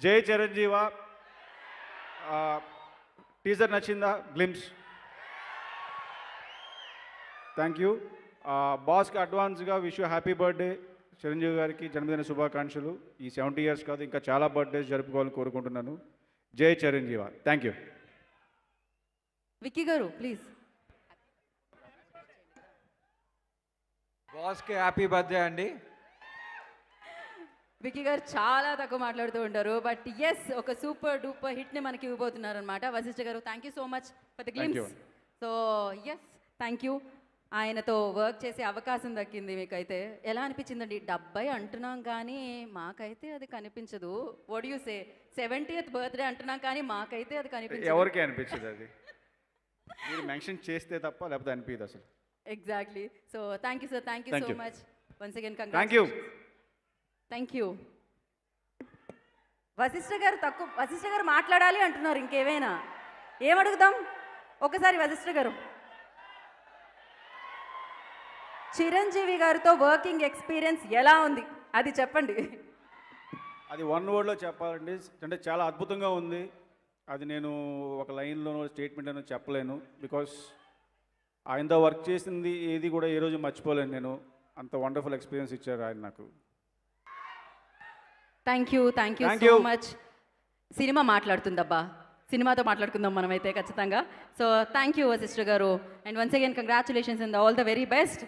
జై చిరంజీవ. టీజర్ నచ్చిందా? Glimpse. Thank you. బాస్కి అడ్వాన్స్గా wish you happy birthday. Chiranjeevi గారికి జన్మదిన శుభాకాంక్షలు. ఈ 70 years కాదు, ఇంకా చాలా బర్త్డేస్ జరుపుకోవాలని కోరుకుంటున్నాను. జై చిరంజీవ. Thank you. విక్కీ గారు ప్లీజ్. బాస్కి హ్యాపీ బర్త్డే అండి. విక్కీ గారు చాలా తక్కువ మాట్లాడుతూ ఉంటారు, బట్ ఎస్ ఒక సూపర్ డూపర్ హిట్ని మనకి ఇవ్వబోతున్నారు అనమాట. వశిష్ఠ గారు thank you so much for the glimpse. So yes thank you. ఆయనతో వర్క్ చేసే అవకాశం దక్కింది మీకైతే. ఎలా అనిపించిందండి? 70 అంటున్నాం కానీ మాకైతే అది కనిపించదు. What you say? 70th birthday అంటున్నాం కానీ మాకైతే అది కనిపించదు. ఎవరికి అనిపించదు అది, మీరు మెన్షన్ చేస్తే తప్ప, లేకపోతే అనిపించదు అసలు. Exactly. So thank you sir, thank you so much once again. Thank you. Thank you. Vashishta గారు మాట్లాడాలి అంటున్నారు. ఇంకేమైనా ఏమడుగుదాం ఒకసారి వశిష్ఠ గారు. చిరంజీవి గారితో వర్కింగ్ ఎక్స్పీరియన్స్ ఎలా ఉంది అది చెప్పండి. అది 1 wordలో చెప్పాలండి అంటే చాలా అద్భుతంగా ఉంది. అది నేను ఒక లైన్లోనో స్టేట్మెంట్లోనో చెప్పలేను. బికాస్ ఆయనతో వర్క్ చేసింది ఏది కూడా ఏ రోజు మర్చిపోలేను నేను. అంత వండర్ఫుల్ ఎక్స్పీరియన్స్ ఇచ్చారు ఆయన నాకు. Thank you so much. సినిమా మాట్లాడుతుందబ్బా, సినిమాతో మాట్లాడుకుందాం మనమైతే ఖచ్చితంగా. సో థ్యాంక్ యూ వశిష్ఠ గారు. And once again congratulations and all the very best.